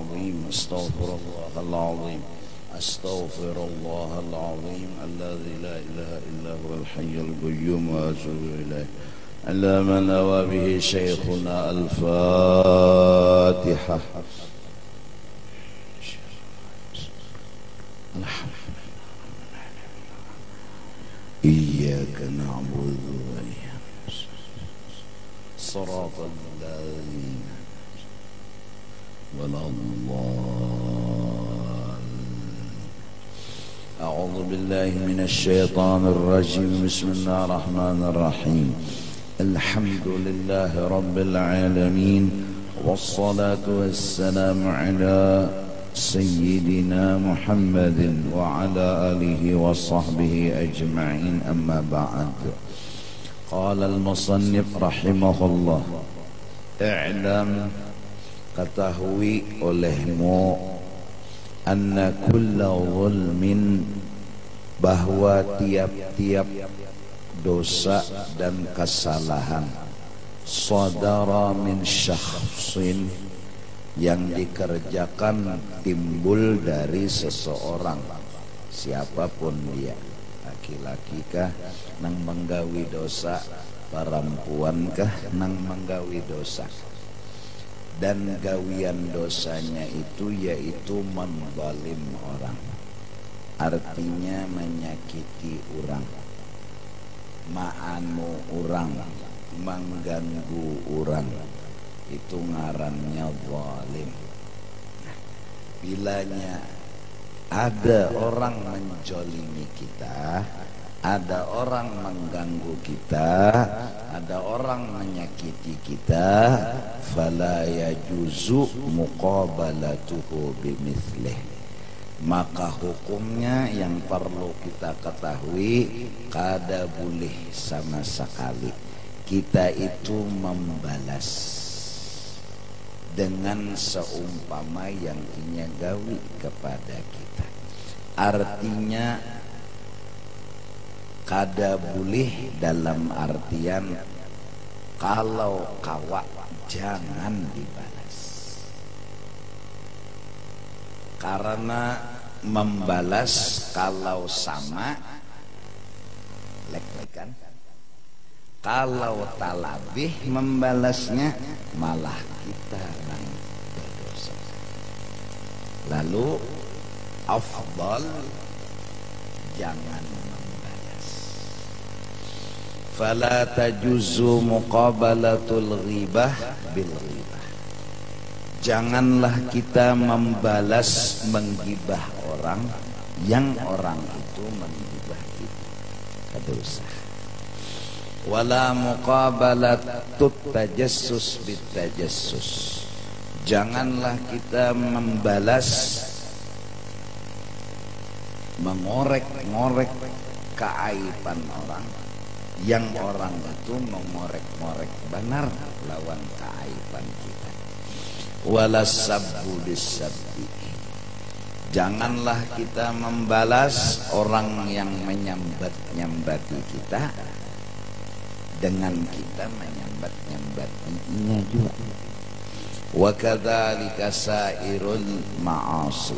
العظيم استغفر الله العظيم استغفر الله العظيم الذي لا إله إلا هو الحي القيوم وأتوب إليه على من نوى به شيخنا الفاتحة. إياك نعبد وإياك صراط الذين ولا الضالين. أعوذ بالله من الشيطان الرجيم. بسم الله الرحمن الرحيم. الحمد لله رب العالمين والصلاة والسلام على سيدنا محمد وعلى آله وصحبه أجمعين. أما بعد. قال المصنف رحمه الله اعلم ketahui olehmu anna kulla zulmin bahwa tiap-tiap dosa dan kesalahan sadara min syakhsin yang dikerjakan timbul dari seseorang siapapun dia, laki-laki kah nang menggawi dosa, perempuan kah nang menggawi dosa, dan gawian dosanya itu yaitu memzalim orang, artinya menyakiti orang, ma'anu orang, mengganggu orang, itu ngarannya zalim. Bilanya ada orang menjolimi kita, ada orang mengganggu kita, ada orang menyakiti kita, fala yajuzu muqabalatuhu bimithlih, maka hukumnya yang perlu kita ketahui kada boleh sama sekali kita itu membalas dengan seumpama yang inya gawi kepada kita. Artinya kada boleh dalam artian kalau kawa jangan dibalas, karena membalas kalau sama lek-lekan, kalau talabih membalasnya malah kita yang berdosa. Lalu afdal jangan membalas. Fala tajuzu muqabalatul ghibah bil ghibah. Janganlah kita membalas menggibah orang yang orang itu menggibah kita, dosa. Wala muqabalatut tajassus bit tajassus. Janganlah kita membalas mengorek-ngorek keaiban orang yang orang itu mengorek-ngorek benar lawan keaiban kita. Wala sabbu bisabbi. Janganlah kita membalas orang yang menyambat-nyambati kita dengan kita menyambat-nyambatinya juga. Wa kadzalika sairul ma'asi.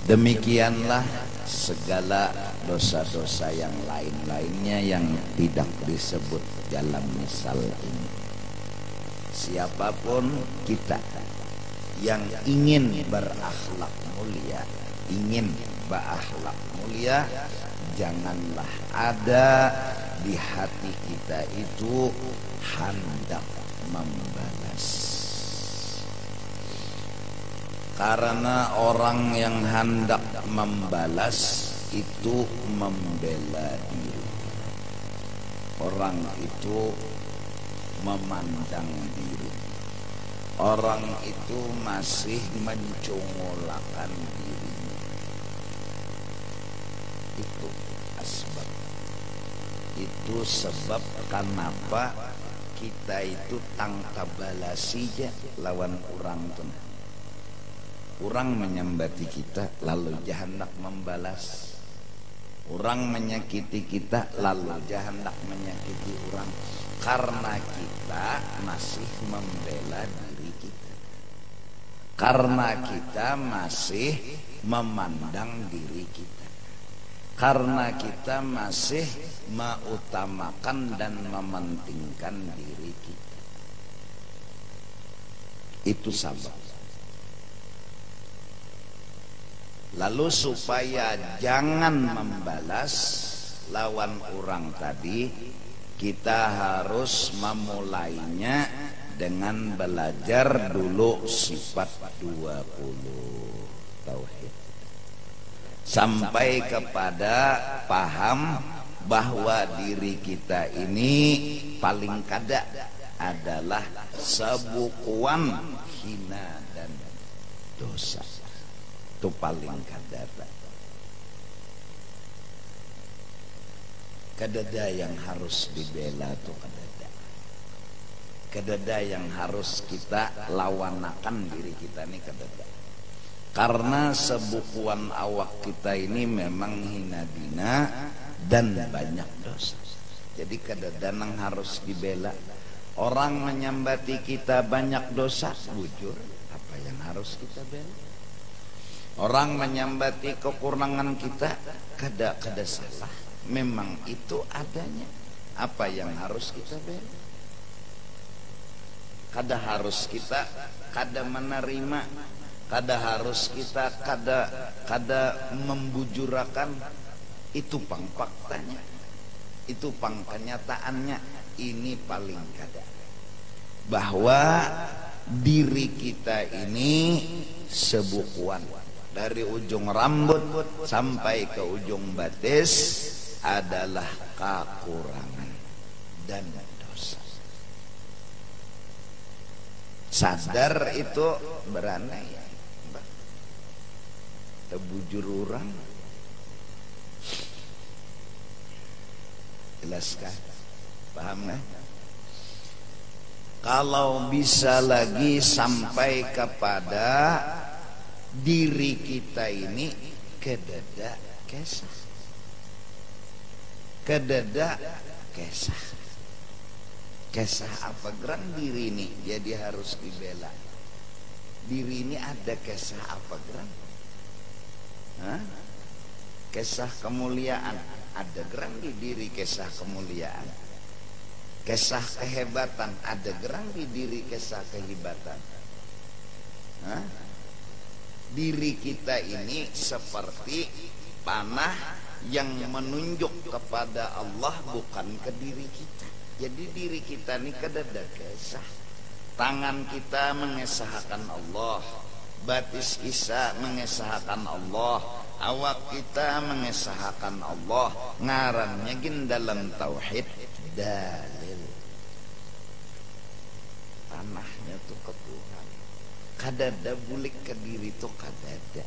Demikianlah segala dosa-dosa yang lain-lainnya yang tidak disebut dalam misal ini. Siapapun kita yang ingin berakhlak mulia, ingin berakhlak mulia, janganlah ada di hati kita itu hendak membalas. Karena orang yang hendak membalas itu membela diri. Orang itu memandang diri. Orang itu masih mencongolakan dirinya. Itu asbab. Itu sebab kenapa kita itu tangkap balasija lawan orang tuh. Orang menyambati kita lalu hendak membalas. Orang menyakiti kita lalu hendak menyakiti orang, karena kita masih membela diri kita. Karena kita masih memandang diri kita, karena kita masih mengutamakan dan mementingkan diri kita. Itu sabab. Lalu supaya jangan membalas lawan orang tadi, kita harus memulainya dengan belajar dulu sifat 20 tauhid, sampai kepada paham bahwa diri kita ini paling kada adalah sebukuan hina dan dosa. Itu paling kada. Kadada yang harus dibela tuh kadada yang harus kita lawanakan diri kita nih kadada. Karena sebukuan awak kita ini memang hina dina dan banyak dosa. Jadi kadada yang harus dibela. Orang menyambati kita banyak dosa, bujur, apa yang harus kita bela? Orang menyambati kekurangan kita, kada salah. Memang itu adanya. Apa yang harus kita bela? Kada harus kita kada menerima, kada harus kita kada membujurakan. Itu pang faktanya, itu pang kenyataannya. Ini paling kada, bahwa diri kita ini sebukuan, dari ujung rambut sampai ke ujung batis adalah kekurangan dan dosa. Sadar itu beranai, terbujur orang. Jelaskan, paham nggak? Kalau bisa lagi sampai kepada diri kita ini kedada kesah, kedada kesah. Kesah apa geran diri ini jadi harus dibela. Diri ini ada kesah apa geran? Kesah kemuliaan ada geran di diri, kesah kemuliaan. Kesah kehebatan ada geran di diri, kesah kehebatan. Diri kita ini seperti panah yang menunjuk kepada Allah, bukan ke diri kita. Jadi diri kita ini kadada kesah. Tangan kita mengesahkan Allah, batis Isa mengesahkan Allah, awak kita mengesahkan Allah. Ngarannya gin dalam tauhid dalil. Tanahnya tuh ke Tuhan. Kadada bulik ke diri tuh kadada.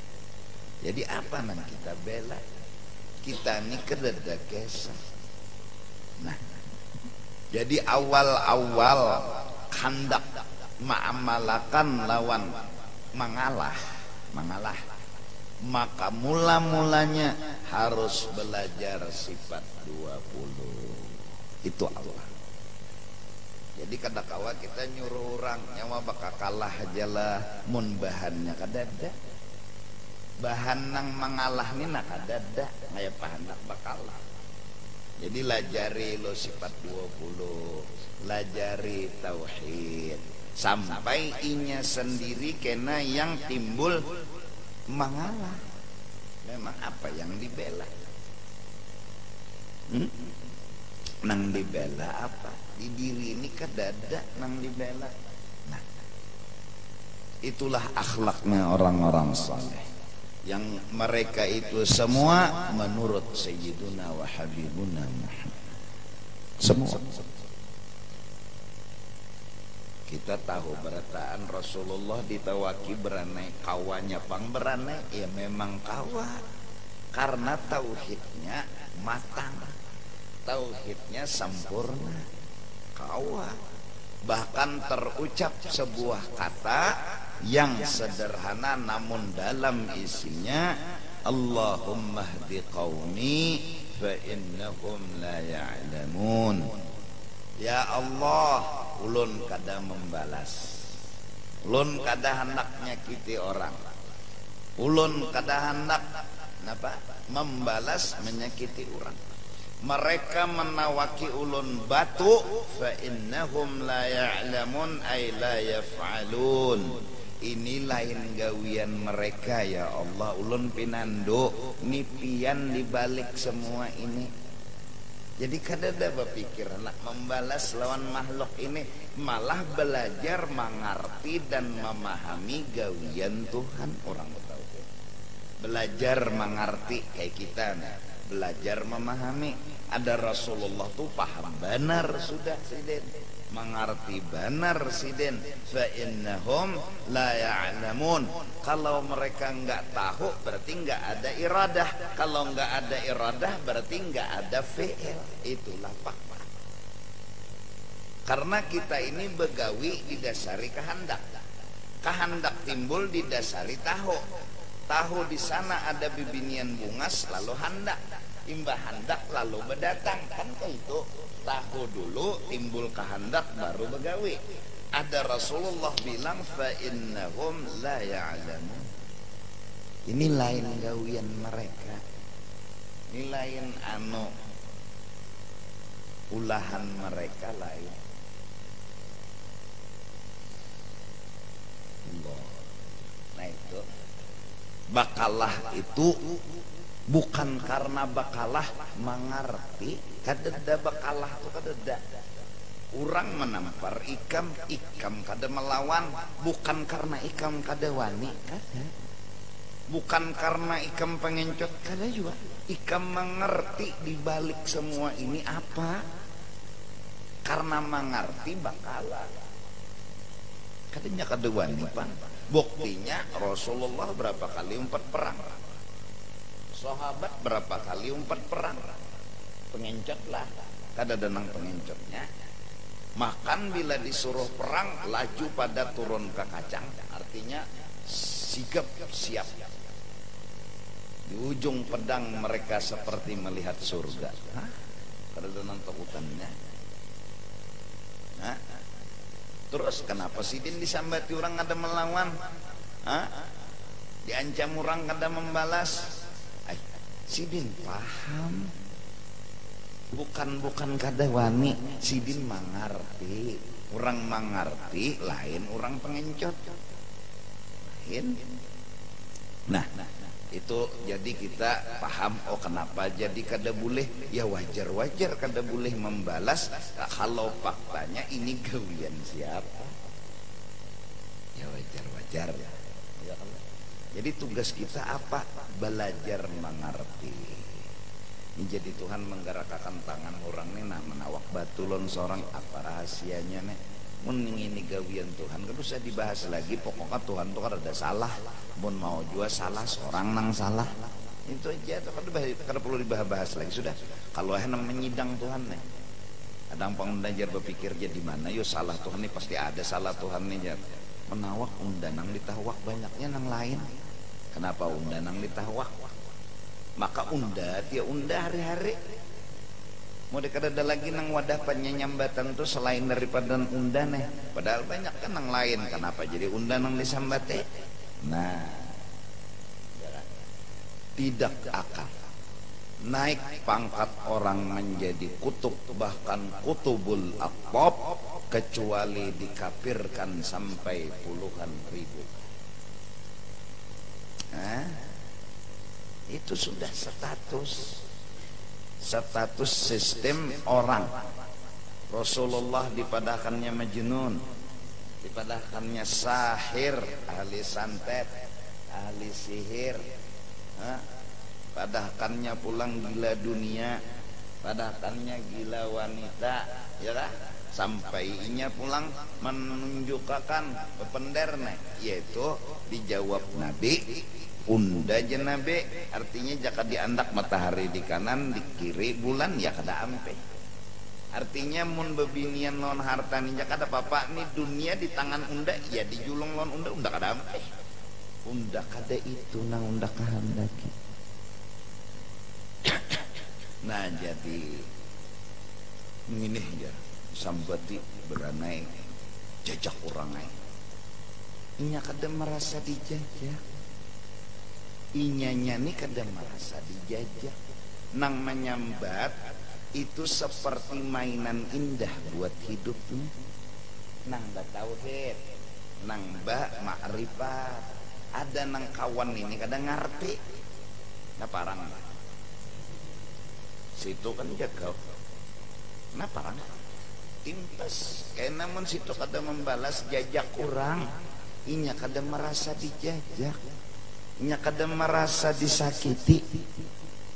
Jadi apa yang kita bela? Kita ini kadada kesah. Nah, jadi awal-awal hendak ma'amalakan lawan mengalah, maka mula-mulanya harus belajar sifat 20. Itu Allah. Jadi kadakawa kita nyuruh orang nyawa bakal kalah aja lah, mun bahannya kadada. Bahan nang mengalah ni nak kadada, ngaya pahandak bakalah. Jadi lajari lo sifat 20, lajari tauhid, sampai inya sendiri kena yang timbul mengalah. Memang apa yang dibela? Nang dibela apa? Di diri ini kadada nang dibela. Nah, itulah akhlaknya orang-orang saleh, yang mereka itu semua menurut Sayyiduna wa Habibuna Muhammad. Semua. Kita tahu berataan Rasulullah ditawaki beranai, kawannya pang beranai, ya memang kawa. Karena tauhidnya matang, tauhidnya sempurna, kawa. Bahkan terucap sebuah kata yang sederhana namun dalam isinya, Allahumma hdi qaumi fa innahum la ya'lamun. Ya Allah, ulun kada membalas, ulun kada hendak nyakiti orang, ulun kada hendak napa membalas menyakiti orang. Mereka menawaki ulun batu, fa innahum la ya'lamun ay la yaf'alun. Ini lain gawian mereka ya Allah. Ulun pinando nipian dibalik semua ini. Jadi kadada berpikir nak membalas lawan makhluk ini, malah belajar mengerti dan memahami gawian Tuhan orang tahu. Belajar mengerti kayak kita nah. Belajar memahami. Ada Rasulullah tuh paham benar sudah siden, mengerti benar siden. Fa innahum la ya'lamun. Kalau mereka enggak tahu berarti enggak ada iradah. Kalau enggak ada iradah berarti enggak ada fi'il. Itulah fakta. Karena kita ini begawi didasari kehendak. Kehendak timbul didasari tahu. Tahu di sana ada bibinian bunga selalu hendak, imbah hendak lalu berdatang, kan itu tahu dulu timbul kehendak baru begawi. Ada Rasulullah bilang fa innahum la ya'lamun. Ini lain gawian mereka, ini lain ulahan mereka lain. Allah. Nah itu bakalah itu bukan karena bakalah mengerti, kadeda bakalah itu kadeda. Orang menampar ikam kada melawan, bukan karena ikam kada wani, kada. Bukan karena ikam pengencot, kada juga. Ikam mengerti di balik semua ini apa? Karena mengerti bakalah. Katanya kada wani pan. Buktinya Rasulullah berapa kali umpat perang, sahabat berapa kali umpat perang, pengencot lah, kada denang pengencotnya. Makan bila disuruh perang laju pada turun ke kacang, artinya sigap siap. Di ujung pedang mereka seperti melihat surga. Kada denang takutannya. Terus kenapa sidin disambati orang kada melawan? Diancam orang kada membalas? Sidin paham. Bukan kada wani, sidin mengerti. Orang mengerti lain orang pengencot. Lain. Nah, itu jadi kita paham kenapa jadi kada boleh, ya wajar kada boleh membalas kalau faktanya ini gawian siapa, ya wajar ya. Jadi tugas kita apa? Belajar mengerti. Ini jadi Tuhan menggerakkan tangan orang nih nah menawak batulon seorang apa rahasianya nih. Mun ini gawian Tuhan kan usah dibahas lagi, pokoknya Tuhan tuh kan ada salah, mun mau juga salah seorang nang salah itu aja, itu kan perlu dibahas lagi sudah. Kalau hendak menyidang Tuhan nih, ada yang pengajar berpikir jadi mana, yo salah Tuhan nih pasti ada salah Tuhan nih jar. Menawak undanang ditawak banyaknya nang lain. Kenapa undanang ditawak? Maka dia unda hari-hari. Mau dekada lagi nang wadah penyambatan tuh selain daripada undan padahal banyak kan nang lain. Kenapa jadi undan nang disambate? Nah, tidak akan naik pangkat orang menjadi kutub, bahkan kutubul aqtab, kecuali dikafirkan sampai puluhan ribu. Itu sudah status sistem orang. Rasulullah dipadahkannya majnun, dipadahkannya sahir, ahli santet, ahli sihir, padahkannya pulang gila dunia, padahkannya gila wanita, ya lah, sampainya pulang menunjukkan pependerne, yaitu dijawab Nabi. Unda jenabe artinya jaka diandak matahari di kanan, di kiri bulan ya kada ampe. Artinya mun bebinian non harta ni jaka ada papa ni dunia di tangan unda ya dijulung non unda kada ampe. Unda kada itu nang unda kahandaki. Nah jadi ini ya sambati beranai jajak orang ai. inya kada merasa dijajah. Inyanya nih kada merasa dijajah. Nang menyambat itu seperti mainan indah buat hidupnya. Nang ba tauhid, nang ba ma'rifat. Ada nang kawan ini kada ngerti. Nah parang situ kan jagau. Nah parang timpas. Kayak namun situ kada membalas jajak orang. Inya kada merasa dijajak. Inya kada merasa disakiti.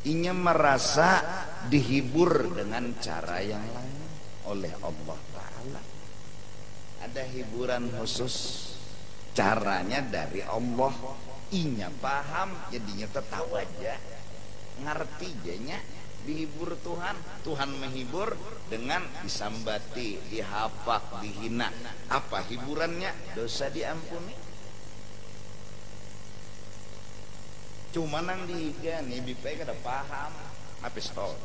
Inya merasa dihibur dengan cara yang lain oleh Allah Ta'ala. Ada hiburan khusus, caranya dari Allah. Inya paham, jadinya tetap aja ngerti jadinya dihibur Tuhan. Tuhan menghibur dengan disambati, dihapak, dihina. Apa hiburannya? Dosa diampuni. Cuma nang dihiga nih bipai kada paham apa stol.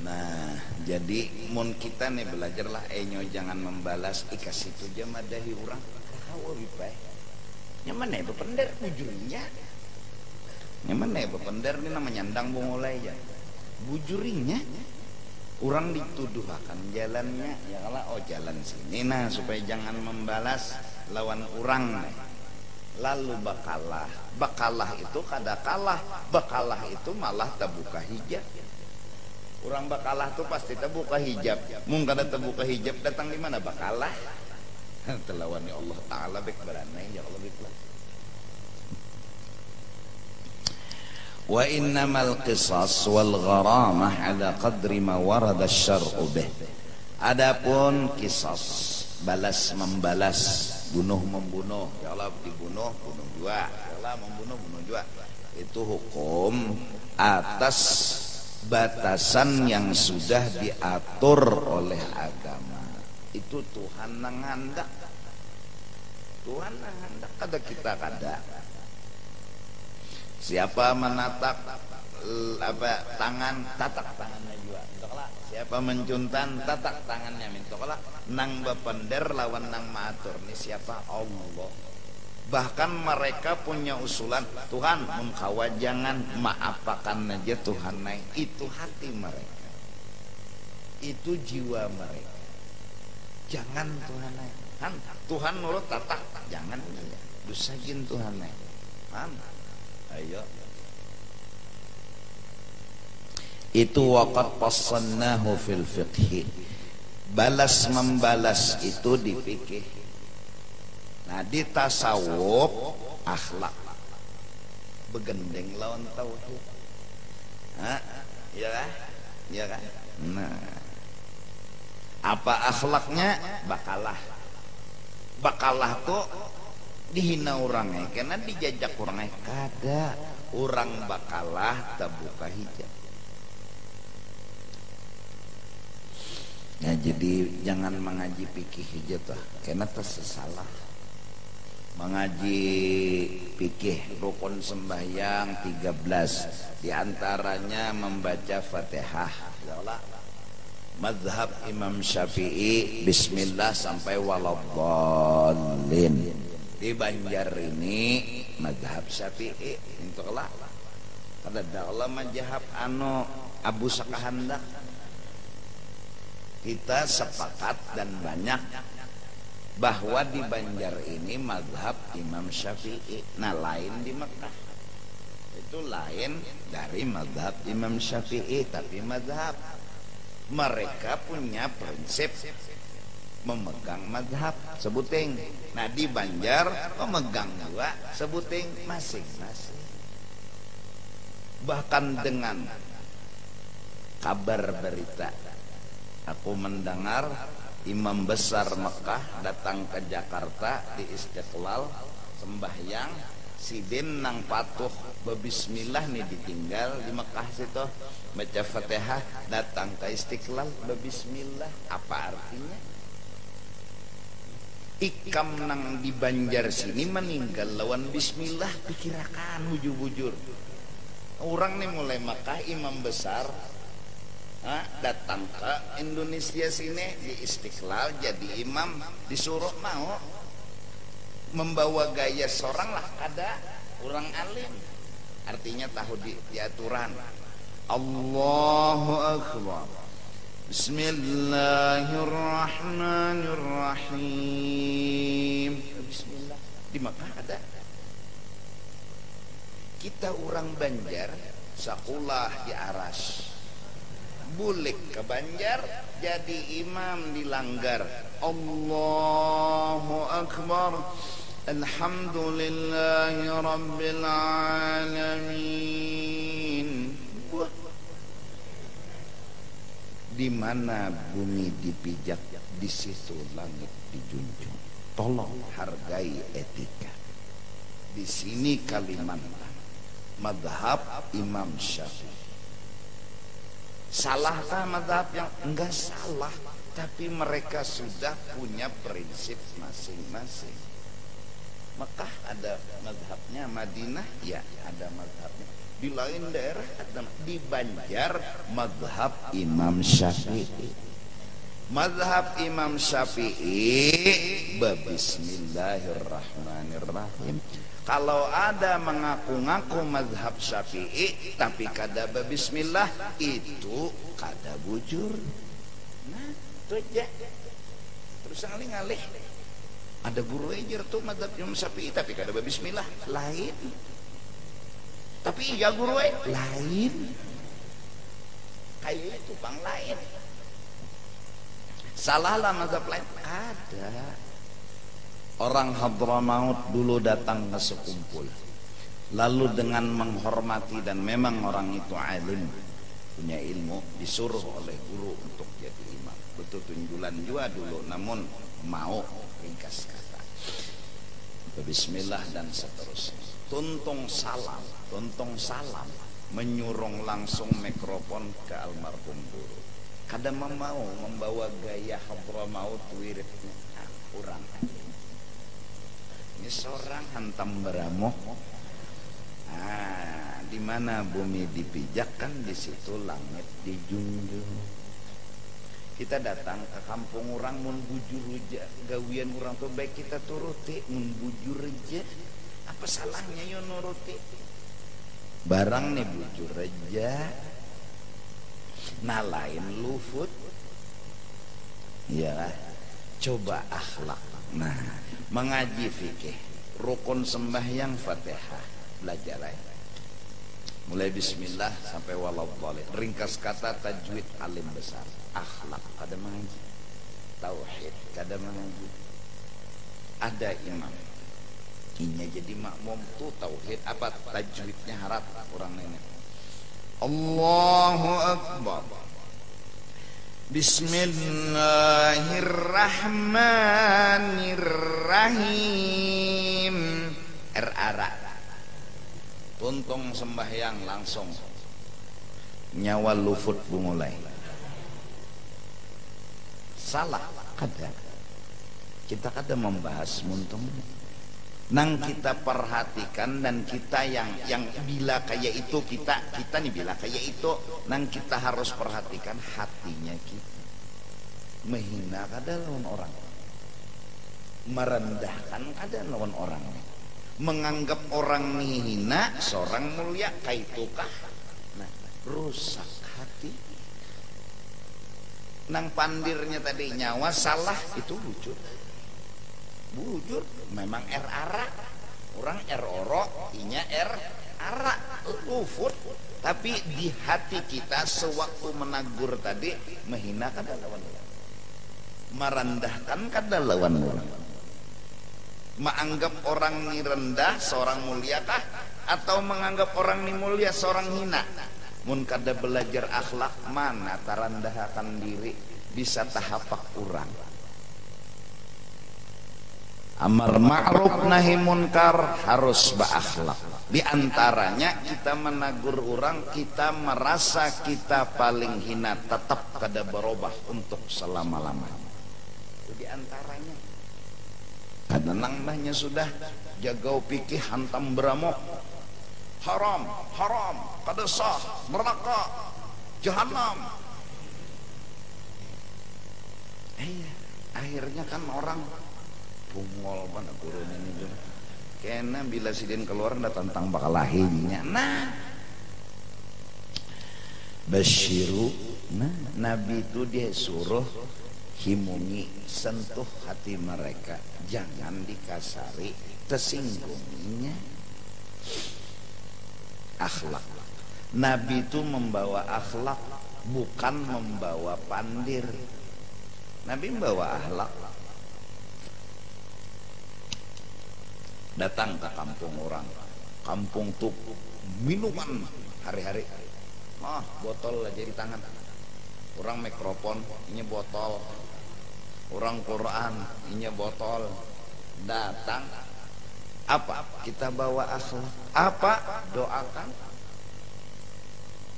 Nah, jadi mun kita nih belajarlah enyo jangan membalas ikas itu jam ada orang kawa bipai. Nyaman bepender bujurinya. Nyaman bepender ni nama nyandang bungolai ya. Bujurinya orang dituduh akan jalannya ya kalau oh jalan sini nah supaya jangan membalas lawan orang nih. Lalu bakalah itu kada kalah, bakalah itu malah terbuka hijab. Orang bakalah tuh pasti terbuka hijab. Mungkin kada terbuka hijab datang di mana bakalah? Telawani Allah Ta'ala bek beranai ya Allah bek. Wa innamal qisas wal gharamah ala qadri ma warada asy-syar'u bih. Adapun qisas balas membalas, bunuh membunuh, ya Allah dibunuh bunuh juga, ya Allah membunuh bunuh juga. Itu hukum atas batasan yang sudah diatur oleh agama. Itu Tuhan nang handak. Tuhan nang handak kada kita kada. Siapa menatak tangan, tatak tangannya juga. Mintoklah. Siapa mencuntan, tatak tangannya. Mintoklah. Nang bepender lawan nang maatur. Ini siapa? Allah. Bahkan mereka punya usulan, Tuhan mengkawa jangan maapakan aja Tuhan naik. Itu hati mereka. Itu jiwa mereka. Jangan Tuhan naik. Tuhan nurut tatak, jangan ya. Dusajin Tuhan naik. Ayo. Itu waqad fassalnahu fil fiqhi. Balas membalas itu di fikih. Nah di tasawuf akhlak begendeng lawan tauhid. Iya kan? Iya kan? Nah, apa akhlaknya? Bakalah tuh dihina orangnya karena dijajak orangnya kada. Orang bakalah terbuka hijab. Nah jadi jangan mengaji fikih hijab lah, karena tersalah. Mengaji fikih rukun sembahyang 13, diantaranya membaca Fatihah. Mazhab Imam Syafi'i Bismillah sampai waladhdallin. Di Banjar ini mazhab Syafi'i intolah. Kada dalam mazhab Abu Sakahandak. Kita sepakat dan banyak bahwa di Banjar ini mazhab Imam Syafi'i. Nah lain di Mekah. Itu lain dari mazhab Imam Syafi'i, tapi mazhab mereka punya prinsip memegang mazhab sebuting. Nah di Banjar memegang juga sebuting masing-masing. Bahkan dengan kabar berita, aku mendengar imam besar Mekah datang ke Jakarta di Istiqlal sembahyang, sidin nang patuh bebismillah nih ditinggal di Mekah situ baca Fatihah, datang ke Istiqlal bebismillah. Apa artinya? Ikam nang di Banjar sini meninggal lawan bismillah, pikirakan bujur-bujur. Orang nih mulai Mekah imam besar datang ke Indonesia sini di Istiqlal jadi imam, disuruh mau membawa gaya seorang lah ada orang alim, artinya tahu di aturan. Allahu Akbar, Bismillahirrahmanirrahim. Bismillah di Makkah ada. Kita orang Banjar sekolah di Aras, bulik ke Banjar jadi imam di Langgar. Allahu Akbar, Alhamdulillahi Rabbil Alamin. Di mana bumi dipijak, di situ langit dijunjung. Tolong hargai etika. Di sini Kalimantan, madhab Imam Syafi'i. Salahkah madhab yang? Enggak salah, tapi mereka sudah punya prinsip masing-masing. Mekah ada madhabnya, Madinah ya ada madhabnya, di lain daerah ada. Di Banjar madhab Imam Syafi'i. Madhab Imam Syafi'i Bismillahirrahmanirrahim. Kalau ada mengaku-ngaku madhab Syafi'i tapi kada bismillah, itu kada bujur. Nah itu aja. Terus ngalih-ngalih. Ada guru ejer tuh madhab Imam Syafi'i tapi kada bismillah, lain. Tapi iya guru lain. Kayak itu bang lain. Salahlah mazhab lain ada. Orang Hadramaut dulu datang ke sekumpul, lalu dengan menghormati dan memang orang itu alim, punya ilmu, disuruh oleh guru untuk jadi imam. Betul tunjulan juga dulu, namun mau ringkas kata. Bismillah dan seterusnya. Tuntung salam menyurung langsung mikrofon ke almarhum guru. Kadang mau membawa gaya Hadramaut wiridnya kurang. Ini seorang hantam beramoh. Di mana bumi dipijakkan, di situ langit dijunjung. Kita datang ke kampung orang mun bujur aja, gawian orang tuh baik kita turuti, mun bujur aja. Apa salahnya yo nuruti? Barang nih bujur aja. Nah lain lufut. Ya, coba akhlak. Nah, mengaji fikih, rukun sembahyang Fatihah, belajar aja. Mulai bismillah sampai waladhdallin. Ringkas kata tajwid alim besar. Akhlak kada mengaji. Tauhid kada mengaji. Ada imam. Inya jadi makmum tuh tauhid apa tajwidnya harap orang nenek. Allahu Akbar. Bismillahirrahmanirrahim. Ara. Tuntung sembahyang langsung. Nyawa lufut bumulai. Salah kada. Kita kada membahas muntung. Nang kita perhatikan dan kita yang bila kayak itu kita nih bila kayak itu, nang kita harus perhatikan hatinya kita. Menghina kada lawan orang, merendahkan kada lawan orang, menganggap orang hina seorang mulia kaitukah. Nah, rusak hati. Nang pandirnya tadi nyawa salah itu bujur memang ara orang oro inya ara lufut, tapi di hati kita sewaktu menagur tadi menghina kada lawan orang, merendahkan kada lawan orang, menganggap orang ini rendah seorang mulia kah, atau menganggap orang ini mulia seorang hina. Mun kada belajar akhlak mana tarendahkan diri bisa tahapak orang. Amar ma'ruf nahi munkar harus berakhlak. Di antaranya kita menagur orang, kita merasa kita paling hina, tetap kada berubah untuk selama-lamanya. Itu di antaranya. Kadang nangnya sudah jagau pikih hantam beramok. Haram, kada sah, neraka, jahanam. Iya, akhirnya kan orang bungol pada turun ini. Karena bila sidin keluar ndak tentang bakal lahirnya. Nah, Basyiru, nah Nabi itu dia suruh himungi, sentuh hati mereka, jangan dikasari, tersinggunginya. Akhlak. Nabi itu membawa akhlak, bukan membawa pandir. Nabi membawa akhlak. Datang ke kampung orang, kampung tuh minuman hari-hari. Botol aja di tangan. Orang mikrofon, ini botol. Orang Quran, ini botol. Datang, apa? Kita bawa akhlak. Apa? Doakan.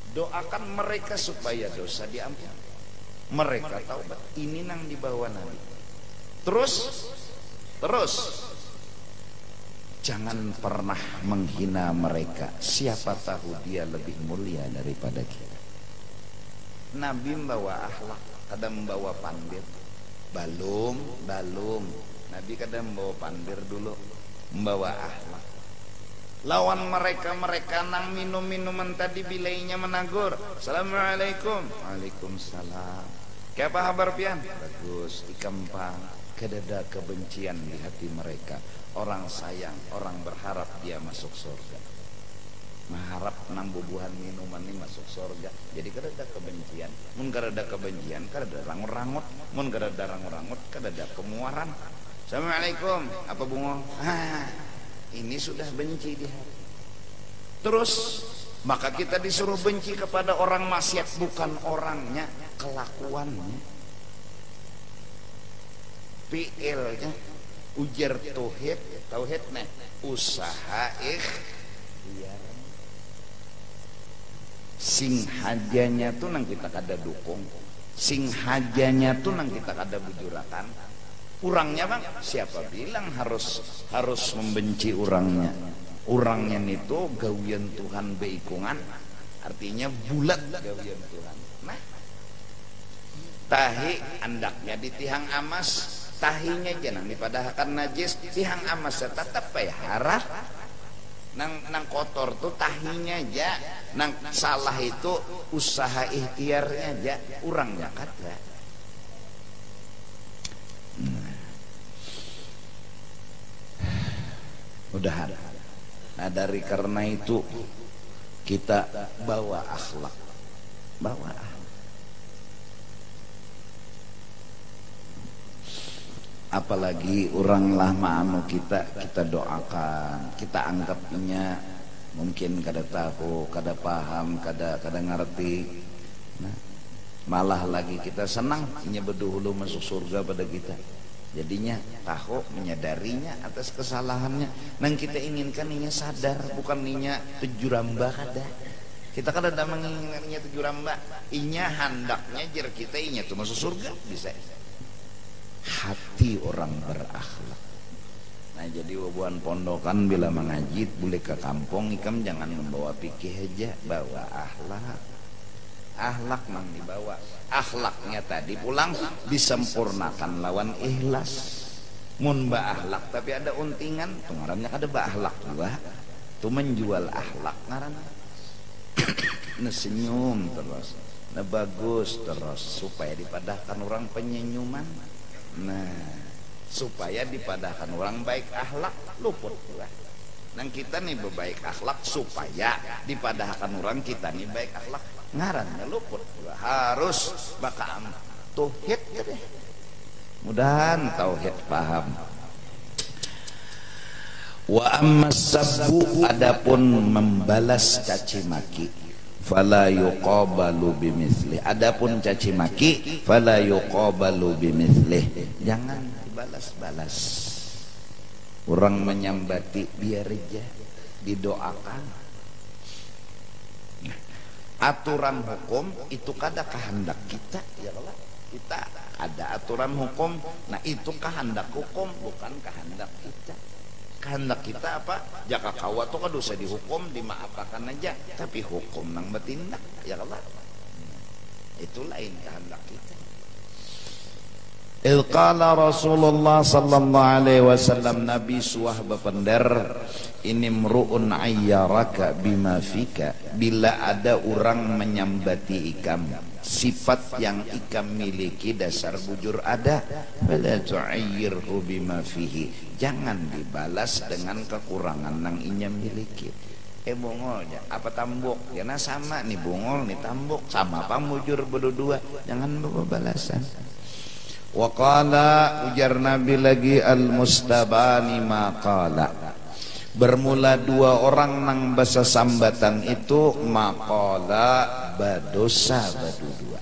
Doakan mereka supaya dosa diampuni. Mereka tahu ini nang dibawa Nabi. Terus jangan pernah menghina mereka. Siapa tahu dia lebih mulia daripada kita. Nabi membawa akhlak, kadang membawa pandir. Balum. Nabi kadang membawa pandir dulu, membawa akhlak. Lawan mereka nang minum-minuman tadi bilainya menagur. Assalamualaikum. Waalaikumsalam. Kayak apa kabar pian? Bagus. Ikempang. Kedada kebencian di hati mereka. Orang sayang, orang berharap dia masuk surga. Mengharap nang bubuhan minuman ini masuk surga. Jadi kada kebencian. Mun kada kebencian, kada rangut-rangut. Mun kada rangut-rangut, kada kemuaran. Assalamualaikum. Apa bungo? Ini sudah benci dia. Terus maka kita disuruh benci kepada orang maksiat, bukan orangnya, kelakuannya, PL-nya. Ujar tauhid nih, usaha ikhtiar. Sing hajanya tuh nang kita kada dukung, sing hajanya tuh nang kita kada bujurakan. Urangnya bang, siapa bilang harus membenci urangnya? Urangnya itu gawian Tuhan beikungan, artinya bulat gawian Tuhan. Nah, tahi andaknya di tihang amas, tahinya jangan dipadahkan najis, tihang amas tetap harap. Nang kotor tuh tahinya aja, nang salah itu usaha ikhtiarnya aja, urangnya kada. Udahan. Nah dari karena itu kita bawa akhlak, apalagi orang lama anu kita doakan, kita anggapnya mungkin kada tahu, kada paham, kada ngerti. Nah, malah lagi kita senang inya berduhulu masuk surga pada kita. Jadinya tahu menyadarinya atas kesalahannya. Nang kita inginkan inya sadar, bukan inya tujuramba kada. Kita kada ada menginginkan inya tujuramba. Inya handaknya jer kita inya tuh masuk surga bisa. Hati orang berakhlak. Nah jadi wabuhan pondokan bila mengaji boleh ke kampung ikam jangan membawa pikir aja, bawa akhlak. Akhlak mang dibawa. Akhlaknya tadi pulang disempurnakan lawan ikhlas. Mun ba akhlak tapi ada untingan, tuh ngarannya kada ba akhlak juga. Tuh menjual akhlak ngaranna. Nah senyum terus, nah bagus terus supaya dipadahkan orang penyenyuman. Nah supaya dipadahkan orang baik akhlak luput pula. Nang kita nih berbaik akhlak supaya dipadahkan orang kita nih baik akhlak ngarannya luput pula. Harus bakal tauhid deh. Mudahan tauhid paham. Wa ammas sabbu, adapun membalas caci maki, fala yuqabalu bimithli. Adapun caci maki, fala yuqabalu bimithli, jangan dibalas-balas. Orang menyambati biar aja, didoakan. Aturan hukum itu kada kehendak kita, ya Allah. Kita ada aturan hukum, nah itu kehendak hukum, bukan kehendak kita. Kehendak kita apa? Jaka kawa tuh kan dosa dihukum, dimaafkan aja, tapi hukum nang bertindak, ya Allah. Itu lain kehendak kita. Qala Rasulullah sallallahu alaihi wasallam, Nabi suah bapender, ini mru'un ayyaraka bima fika, bila ada orang menyambati ikam sifat yang ikam miliki, dasar bujur ada, fala tu'ayyirhu bima fihi, jangan dibalas dengan kekurangan nang inya miliki. Bongolnya apa tambok ya, nah sama nih bongol nih tambok sama apa mujur berdua, jangan balasan. Wa qala, ujar Nabi lagi, al mustabani maqala, bermula dua orang nang basa sambatan itu, maqala badosa badudua.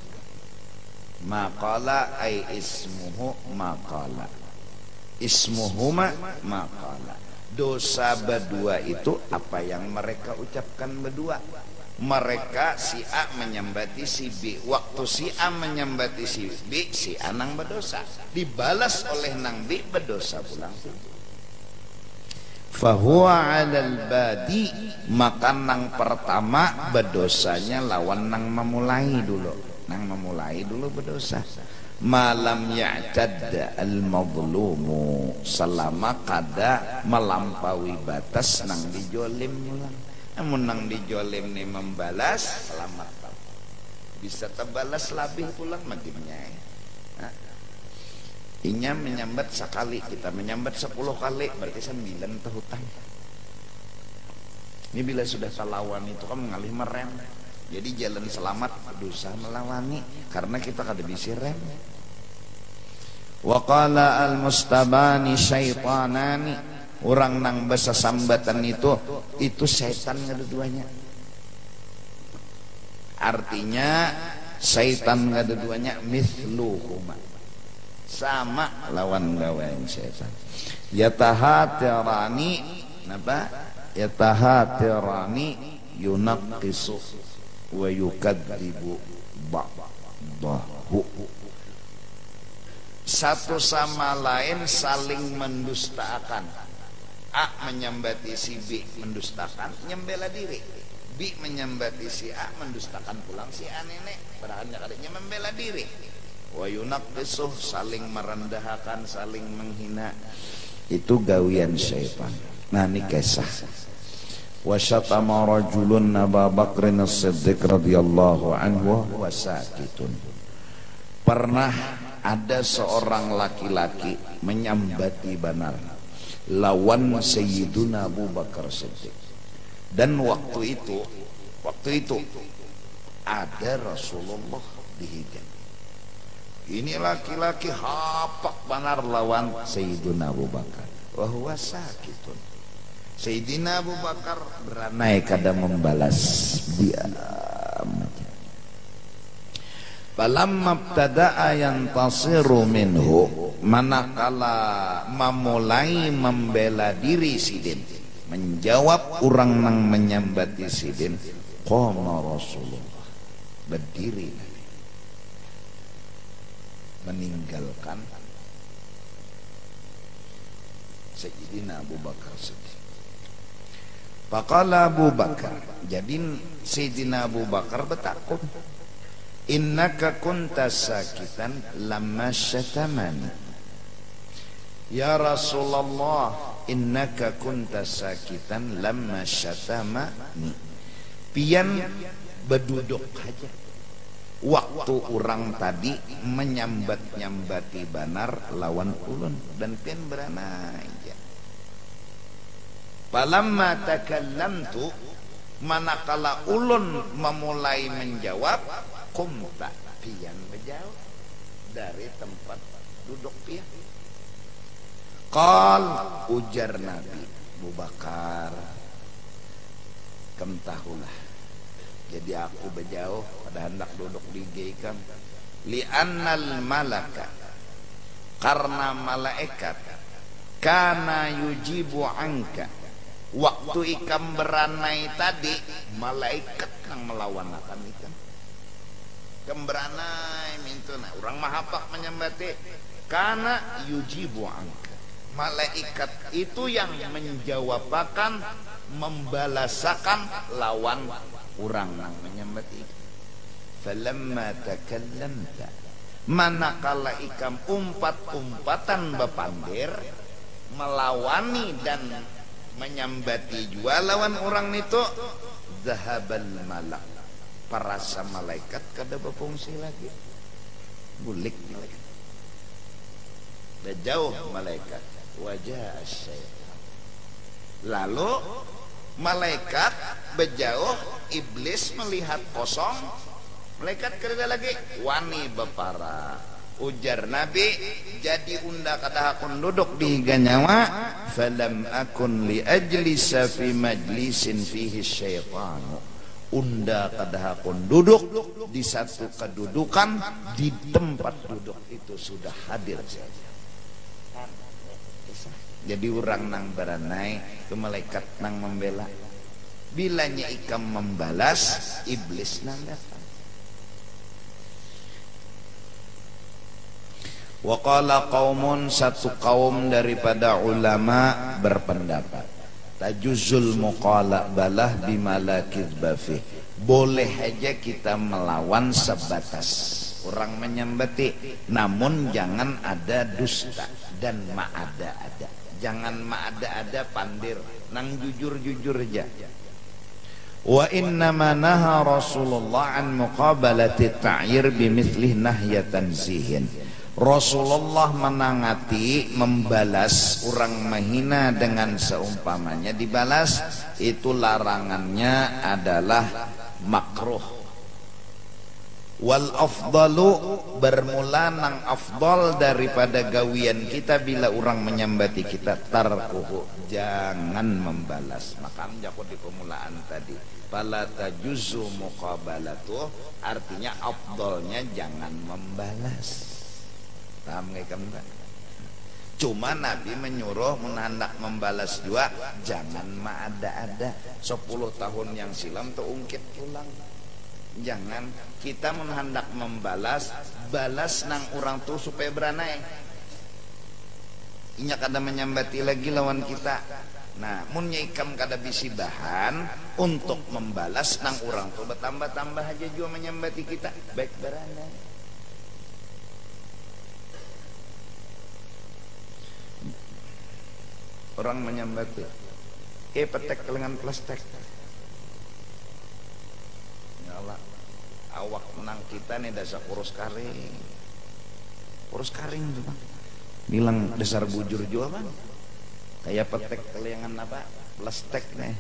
Maqala ay ismuhu maqala, ismuhuma maqala. Dosa berdua itu apa yang mereka ucapkan berdua. Mereka si A menyambati si B, waktu si A menyambati si B, si A nang berdosa, dibalas oleh nang B berdosa pulang. Fahuwa 'alal badi, maka nang pertama berdosanya lawan nang memulai dulu. Nang memulai dulu berdosa. Malam ya'tadda al-madlumu, selama kada melampaui batas nang dijolim pulang. Namun nang dijolim nih membalas, selamat bisa terbalas lebih pulang magimnya. Inya menyambat sekali, kita menyambat 10 kali, berarti 9 hutang. Ini bila sudah salawan itu kan mengalih merem, jadi jalan selamat dosa melawani karena kita kada bisa rem. Wa qala al mustabani syaitanani, orang nang basa sambatan itu setan kedua-duanya. Artinya setan kedua-duanya mithluhuma, sama lawan lawan setan. Yatahatirani, napa? Yatahatirani yunaqqisu wa yukadzibu ba'dahu. Satu sama lain saling mendustakan. A menyambati si B mendustakan, nyembela diri. B menyambati si A mendustakan pulang si A nenek, padahal kadanya membela diri. Wa yunaqqisu, saling merendahkan, saling menghina. Itu gawian syaitan. Nah ini kisah. Wa syatama rajulun Abu Bakrin As-Siddiq radhiyallahu anhu wa sakitun. Pernah ada seorang laki-laki menyambati benar lawan Sayyiduna Abu Bakar Siddiq. Dan waktu itu ada Rasulullah dihijan. Ini laki-laki hapak benar lawan Sayyiduna Abu Bakar. Wa huwa sakitun. Sayyidina Abu Bakar beranai kada membalas, diam. Falamma ibtada'a yantasiru minhu, manakala memulai membela diri sidin, menjawab orang nang menyambati sidin, qama Rasulullah, berdiri Nabi, meninggalkan Sayyidina Abu Bakar Siddiq. Faqala Abu Bakar, jadi Sayyidina Abu Bakar bertakut, innaka kunta sakitan lamma syatamani. Ya Rasulullah, innaka kunta sakitan lamma syatamani. Pian berduduk aja waktu orang tadi menyambat-nyambati banar lawan ulun, dan pian beranai aja. Falamma takallamtu, manakala ulun memulai menjawab, kumta, pian berjauh dari tempat duduk pian. Qal, ujar Nabi, Abu Bakar, kemtahulah, jadi aku berjauh pada hendak duduk di geikam. Li'annal malaka, karena malaikat, kana yujibu angka, waktu ikam beranai tadi, malaikat yang melawan-lawan ikam. Kemberanai mintuna orang mahapak menyambati, karena yujibu angka, malaikat itu yang menjawabakan, membalasakan lawan orang yang menyambati. Falamma takallamta, manakala ikam umpat-umpatan bepandir melawani dan menyambati jua lawan orang itu, zahabal malak, parasa malaikat kada berfungsi lagi, bulik malaikat, dah jauh malaikat, wajah syaitan. Lalu malaikat berjauh, iblis melihat kosong, malaikat kerja lagi wani bepara. Ujar Nabi, jadi unda kada akun duduk di ganyawa, falam akun li ajlisa fi majlisin fihi syaitan. Unda kada akun duduk di satu kedudukan, di tempat duduk itu sudah hadir saja. Jadi orang nang beranai ke malaikat nang membela, bilanya ikam membalas, iblis nang datang. Waqala qaumun, satu kaum daripada ulama berpendapat, tajuzul muqala balah bimala kizba fih, boleh aja kita melawan sebatas orang menyambati, namun jangan ada dusta dan ma'ada-ada. Jangan ma'ada-ada pandir, nang jujur-jujur aja. Wa innama naha Rasulullah an muqabalati ta'yir bimithlih nahyatan zihin. Rasulullah menangati membalas orang menghina dengan seumpamanya dibalas, itu larangannya adalah makruh. Wal afdalu, bermula nang afdal daripada gawian kita bila orang menyambati kita, tarkuhu, jangan membalas. Maka jakut di pemulaan tadi, fala tajuzu muqabalatu, artinya afdalnya jangan membalas. Paham nggak kamu? Cuma Nabi menyuruh hendak membalas juga, jangan ma'ada-ada. 10 tahun yang silam tuh ungkit pulang. Jangan kita hendak membalas, balas nang orang tuh supaya beranai. Inya kada menyambati lagi lawan kita. Nah, munnya ikam kada bisi bahan untuk membalas nang orang tuh, bertambah-tambah aja juga menyambati kita, baik beranai. Orang menyambati, petek kelengan plastik. Ya Allah, awak menang kita nih dasar kurus karing tuh bang. Bilang dasar bujur juga bang, kayak petek kelengan apa plastik nih.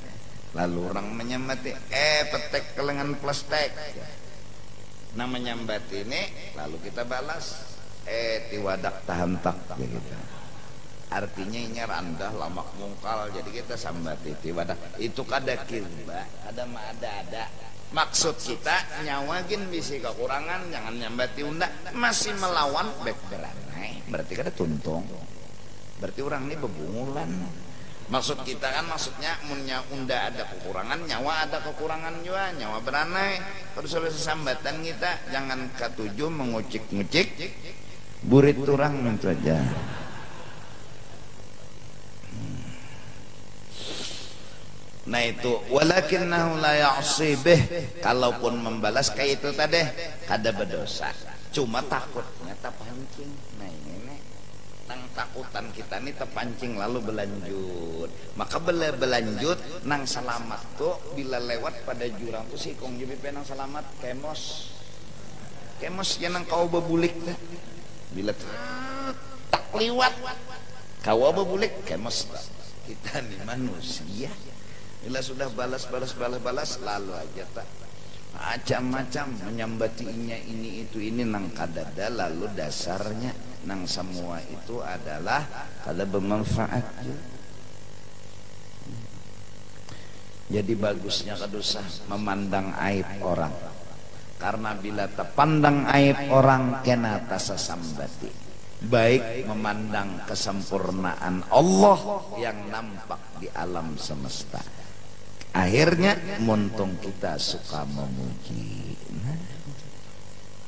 Lalu orang menyambati, petek kelengan plastik. Nah menyambati ini, lalu kita balas, tiwadak tahan tak gitu. Artinya ini randah lamak mungkal, jadi kita sambati wadah itu kada kirba, kada ada. Maksud kita nyawagin bisi kekurangan, jangan nyambati unda, masih melawan baik beranai, berarti kada tuntung, berarti orang ini bebungulan. Maksud kita kan maksudnya munya unda ada kekurangan, nyawa ada kekurangan juga, nyawa beranai. Terus oleh sambatan kita jangan ketujuh mengucik-ngucik burit orang itu aja. Nah itu, walakinnahu la ya'si bih, kalaupun membalas kayak itu tadi kada berdosa, cuma takutnya terpancing. Nah ini nang takutan kita nih terpancing lalu berlanjut. Maka berlanjut nang selamat tuh bila lewat pada jurang tuh si kong jadi penang selamat kemos ya nang kau bebulik tuh. Bila tak liwat kau bebulik kemos. Kita nih manusia, bila sudah balas lalu aja tak macam-macam menyambatinya ini nang kadada, lalu dasarnya nang semua itu adalah kada bermanfaat. Jadi bagusnya kadusah memandang aib orang, karena bila terpandang aib orang kena tasasambati. Baik memandang kesempurnaan Allah yang nampak di alam semesta, akhirnya muntung kita suka memuji.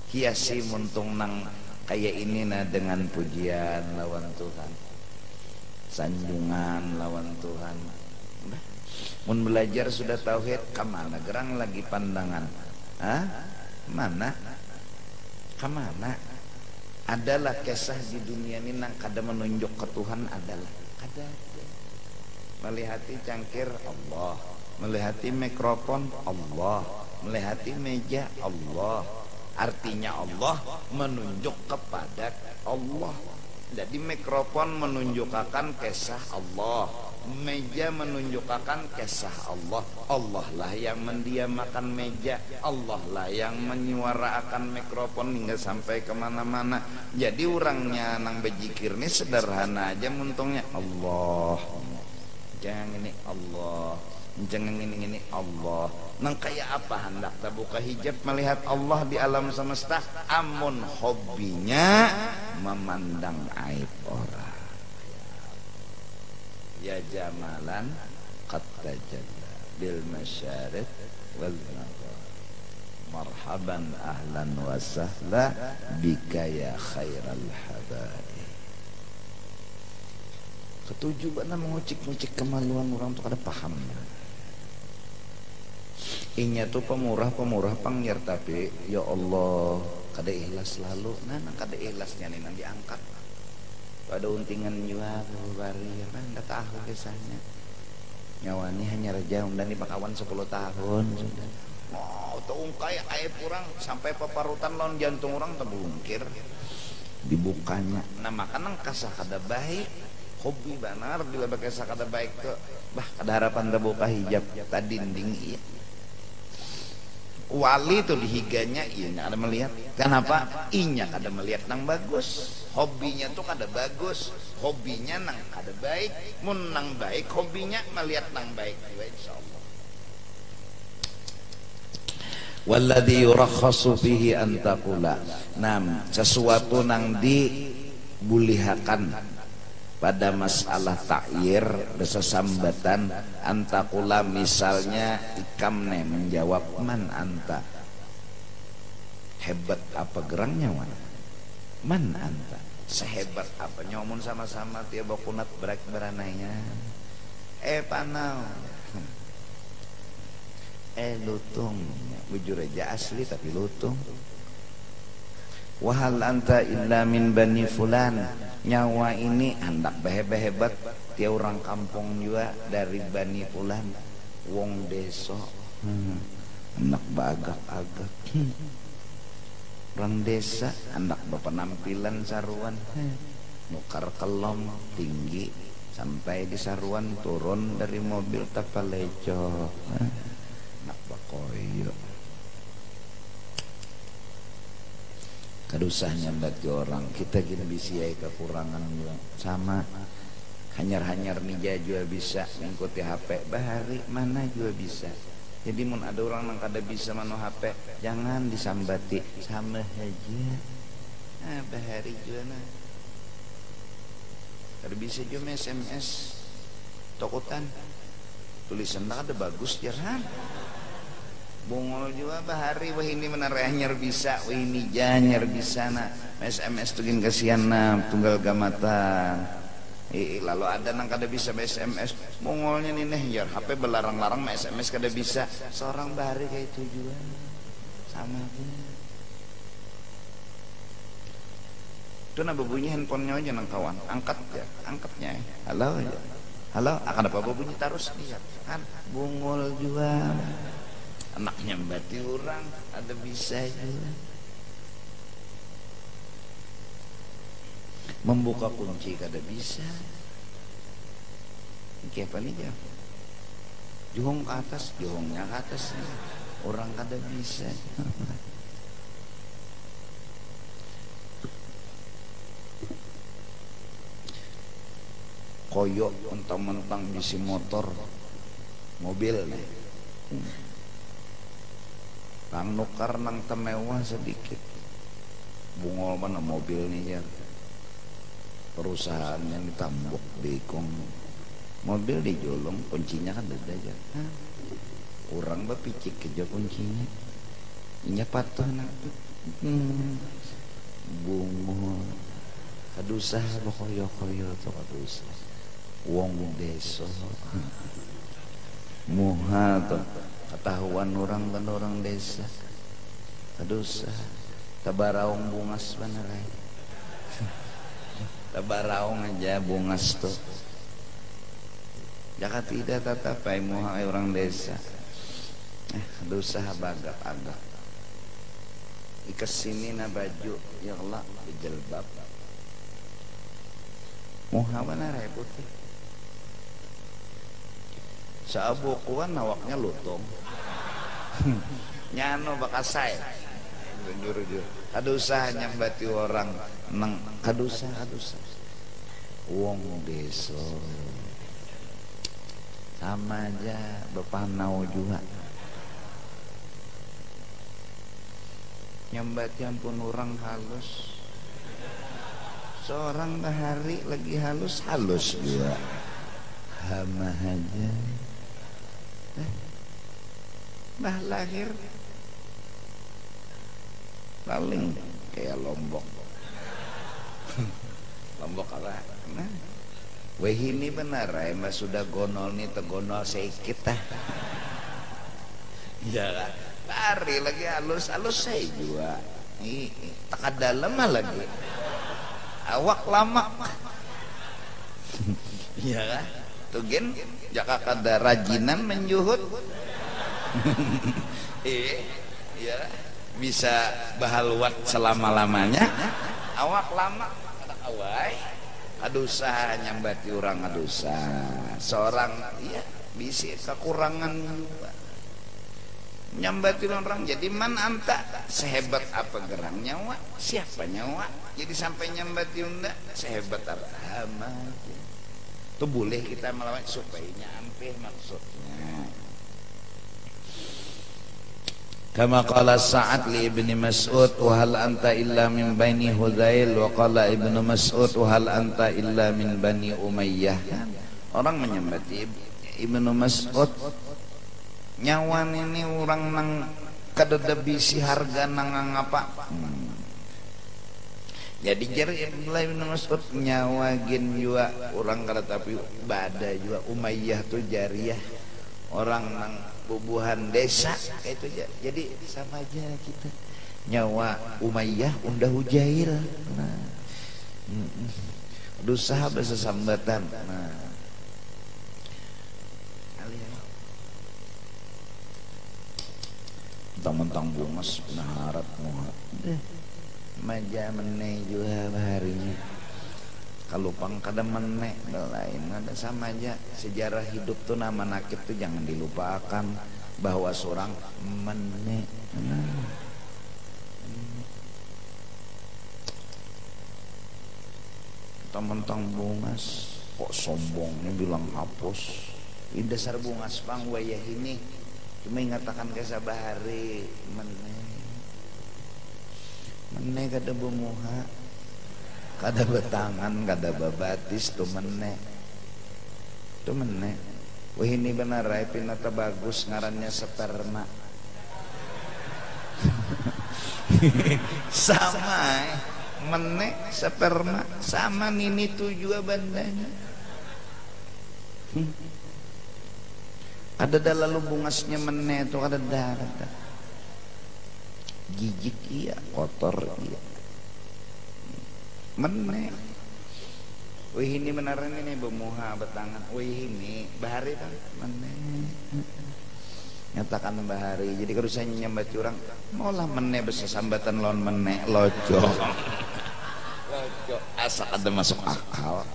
Hiasi muntung nang kayak ini nah dengan pujian lawan Tuhan, sanjungan lawan Tuhan. Mun belajar sudah tauhid, kemana gerang lagi pandangan? Mana? Kemana? Adalah kisah di dunia ini nang kada menunjuk ke Tuhan, adalah ada. Melihati cangkir Allah, melihati mikrofon Allah, melihati meja Allah. Artinya Allah menunjuk kepada Allah. Jadi mikrofon menunjukkan kisah Allah, meja menunjukkan kisah Allah. Allah lah yang mendiamakan meja, Allah lah yang menyuarakan mikrofon hingga sampai kemana-mana. Jadi orangnya nang berzikir ini sederhana aja muntungnya Allah, jangan ini Allah, jangan ini Allah. Nang kayak apa hendak tak buka hijab melihat Allah di alam semesta, amun hobinya memandang aib orang. Ya jamalan qad tajalla bil masyarib wal maghrib, marhaban ahlan wa sahla bika ya khairal habaib. Ketujuh bana mengucik-ngucik kemaluan orang tuh kada paham. Inya tuh pemurah pangyer, tapi ya Allah kada ikhlas selalu. Nah kada ikhlasnya nih nanti angkat. Ada untingan juga bari apa enggak tahu kisahnya. Nyawani hanya raja dan di Pakawan 10 tahun sudah. Oh, tuh ungkai aib kurang sampai paparutan lawan jantung orang terbungkir. Dibukanya. Nah makanan kasah kada baik. Hobi benar bila pakai sakada baik ke bah kada harapan terbuka hijab tadi dinding iya. Wali itu dihiganya iya ada melihat. Kenapa? Inya kada melihat nang bagus. Hobinya tuh kada bagus. Hobinya nang kada baik. Mun nang baik hobinya melihat nang baik juga insyaallah. Walladzi yurakhasu fihi an taqula. Nam sesuatu nang dibulihakan pada masalah takyir sesambatan antakula, misalnya ikamne menjawab man anta, hebat apa gerangnya man anta, sehebat apa nyomun sama-sama tiap bakunat berak beranainya panau lutung bujur aja asli tapi lutung. Wahal anta illa min bani fulan, nyawa ini hendak hebat dia orang kampung juga dari bani fulan, wong deso hendak bagak-agak orang desa hendak berpenampilan saruan nukar kelom tinggi sampai di saruan turun dari mobil tapaleco nak bakoyo. Kadusahnya bagi orang kita gini bisa kekurangan juga sama hanyar-hanyar meja juga bisa mengikuti HP bahari mana juga bisa. Jadi mun ada orang yang kada bisa mano HP jangan disambati sama aja. Bahari juga nah kada bisa juga SMS tokotan tulisan ada bagus jaran. Bungol juga bahari wah ini benar hanyar bisa, wah ini janyar bisa na SMS tugin kasihan na tunggal gamatan. Lalu ada nang kada bisa SMS, bungolnya nih ya HP belarang-larang SMS kada bisa. Seorang bahari kayak itu juga sama aja. Itu na bunyi handphonenya aja nang kawan, angkat ya, angkatnya. Halo aja, halo akan apa bunyi terus lihat kan bungol juga. Anaknya bati orang ada bisa juga. Membuka kunci kada bisa. Kayak nih ya? Juhong ke atas, juhongnya ke atas. Orang kada bisa. Koyok mentang-mentang bisi motor, mobil nih. Kang nukar nang temewah sedikit bungol mana mobil nih ya perusahaan yang ditambok bekong mobil dijolong kuncinya kan ada aja orang bapicik aja kuncinya inya patuh nak bungol kadusah koyo-koyo tuh kadusah wong deso muha tuh ketahuan orang kan orang desa kadosa tabaraong bungas benerai Tabaraong aja bungas tuh. Jaka tidak tatapai muha orang desa. Dosa bagap-agap. Ikas sini na baju ya Allah dijilbab. Muha mana repot. Saabukuan nawaknya lutong. Nyano bakasay. Jujur. Kadosa nyambati orang nang kadosa. Wong deso. Sama aja bepanau juga. Nyambati ampun orang halus. Seorang bahari lagi halus juga. Hama aja. Bah lahir paling kayak Lombok. Lombok apa? Nah, weh ini benar, emang sudah gonol nih tegonol sedikit ah. Ya lah, lari lagi halus saya juga. Tak dalam lagi. Awak lama. Iya lah, tuh gen, jaka kada rajinan menjuhut. Iya. Bisa bahaluat selama-lamanya. Awak lama ada awai. Adusa nyambati orang adusa. Seorang iya bisa kekurangan nyambati orang. Jadi man anta sehebat apa gerang nyawa? Siapa nyawa? Jadi sampai nyambati unda sehebat apa? Hama. Itu boleh kita melawan supaya nyampe maksudnya. Kama qala Sa'ad li Ibnu Mas'ud wa hal anta illa min Bani Hudzail wa qala Ibnu Mas'ud wa hal anta illa min Bani Umayyah. Orang menyambati Ibnu Mas'ud nyawan ini orang nang kadada bisi harga nang apa. Jadi jari Ibnu Mas'ud nyawagin juga orang kada tapi bada juga Umayyah tu jariyah orang nang bubuhan desa kayak itu aja. Jadi sama aja kita nyawa Umayyah unda Hujail. Nah, dosa bahasa sambatan. Nah, mentang-mentang bungas naharat muhat. Maja meneh juga harinya. Kalau pang kada menek lain ada sama aja. Sejarah hidup tuh nama nakit tuh jangan dilupakan bahwa seorang menek. Mentang-mentang bungas kok sombongnya bilang hapus. Ini dasar bungas pang wayah ini cuma ingatakan ke sabahari menek kada bumuha kada betangan kada babatis tuh menek wah ini benar pinata bagus ngarannya sperma. Sama menek sperma sama nini tuh juga bandanya. Ada lalu bungasnya menek tuh ada darah gigit iya kotor iya menek. Wih ini beneran ini bemuha betangan. Wih ini bahari kan menek nyatakan bahari. Jadi kalau saya nyambat orang maulah menek bersambatan lawan menek lojo asa ada masuk akal.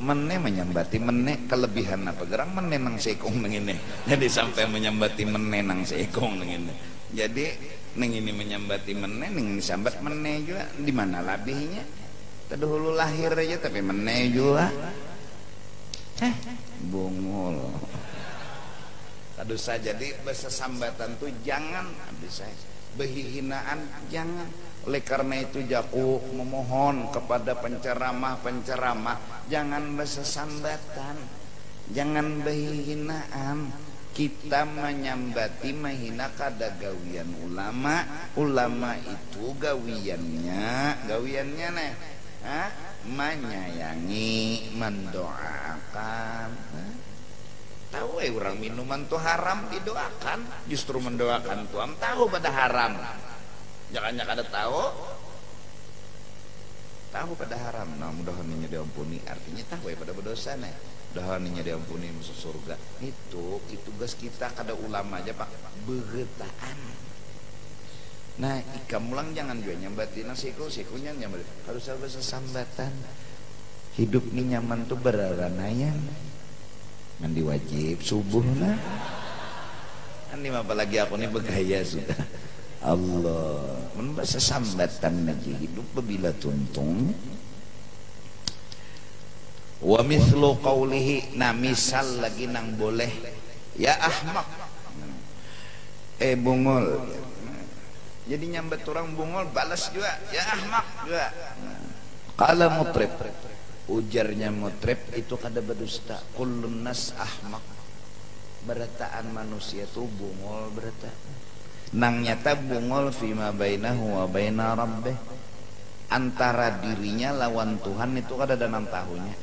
Menek menyambati menek kelebihan apa gerang menek nang sekong nang ini. Jadi sampai menyambati menek nang sekong nang ini. Jadi nang ini menyambati menek nang ini sambat menek juga di mana labihnya? Terdahulu lahir aja tapi menek juga. Bungul. Kadosa jadi bahasa sambatan tuh jangan bisa behihinaan jangan. Oleh karena itu jaku memohon kepada penceramah jangan bahasa sambatan, jangan behihinaan. Kita menyambati menghina kada gawian ulama itu gawiannya nih menyayangi mendoakan. Tahu orang minuman tuh haram didoakan, justru mendoakan tuam tahu pada haram. Jangan kada tahu tahu pada haram, nah mudah-mudahan diampuni, artinya tahu ya pada berdosa nih, mudah-mudahan diampuni masuk surga. Itu tugas kita kada ulama aja pak, begetaan. Nah ikam mulang jangan juga nyambatin sikunya nyambat, harus ada sambatan. Hidup ini nyaman tuh beraranayan, mandi wajib subuh lah. Ini apalagi aku nih bergaya sudah. Allah membahas sambatan aja hidup bila tuntung. Wa mithlu qawlihi, nah misal lagi nang boleh ya ahmak, bungol, jadi nyambat orang bungol balas juga ya ahmak juga. Qala mutrib, ujarnya mutrib itu kada berdusta, kullun nas ahmak, berataan manusia tuh bungol berataan. Nang nyata bungol fima bainahu wa baina rabbih, antara dirinya lawan Tuhan itu kada ada 6 tahunnya.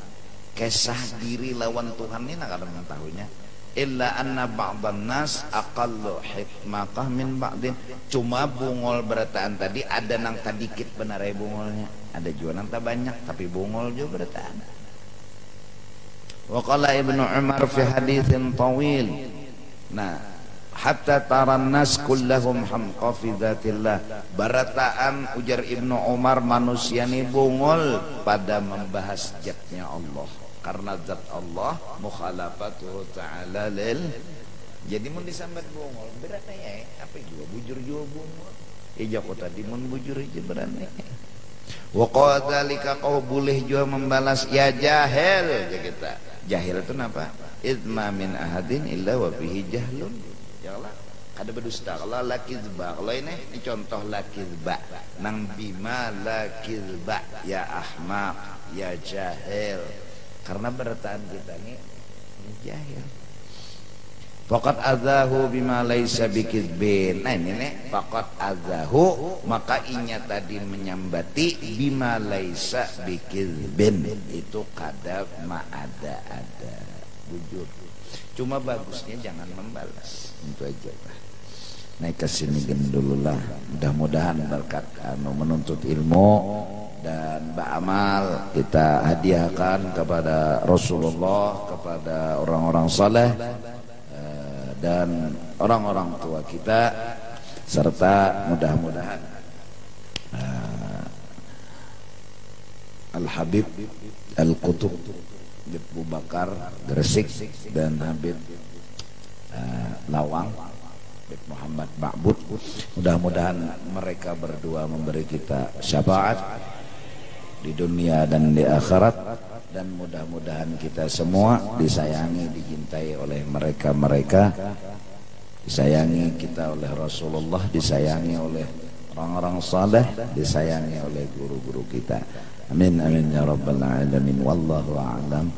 Kesah diri lawan Tuhan ini kada ada 6 tahunnya. Illa anna ba'dhan nas aqallu hikmaqah min ba'din. Cuma bungol berataan tadi ada nang tadikit benar ya bungolnya, ada juga nang tak banyak tapi bungol juga berataan. Wa qala Ibnu Umar fi haditsin tawil, nah hatta taran nas kullahum hamqa fi dzatillah, barataan ujar Ibnu Umar manusia ini bungol pada membahas zatnya Allah, karena zat Allah mukhalafatuhu ta'ala lil, jadi mun disambat bungol berata ya apa juga bujur juga bungol ya jago tadi mun bujur aja berane. Wa qadzalika kau boleh juga membalas ya jahil aja kita. Jahil itu apa? Idma min ahadin illa wa bihi jahlun. Janganlah kada berdusta. Kalau lakizba, kalau ini contoh lakizba, nang bima lakizba ya ahmaq ya jahil, karena berataan kita ini jahil. Faqad adzahu bima laisa bikizbin. Nah ini nih faqad adzahu, maka inya tadi menyambati bima laisa bikizbin, itu kada ma ada bujur. Cuma bagusnya jangan membalas, itu aja lah. Naik ke sini dulu lah. Mudah-mudahan berkat menuntut ilmu dan beramal kita hadiahkan kepada Rasulullah, kepada orang-orang saleh dan orang-orang tua kita, serta mudah-mudahan Al-Habib Al-Qutub Abu Bakar Gresik dan Habib Lawang Habib Muhammad Ma'bud, mudah-mudahan mereka berdua memberi kita syafaat di dunia dan di akhirat, dan mudah-mudahan kita semua disayangi, dicintai oleh mereka-mereka, disayangi kita oleh Rasulullah, disayangi oleh orang-orang saleh, disayangi oleh guru-guru kita. Amin amin ya rabbal alamin. Wallahu a'lam.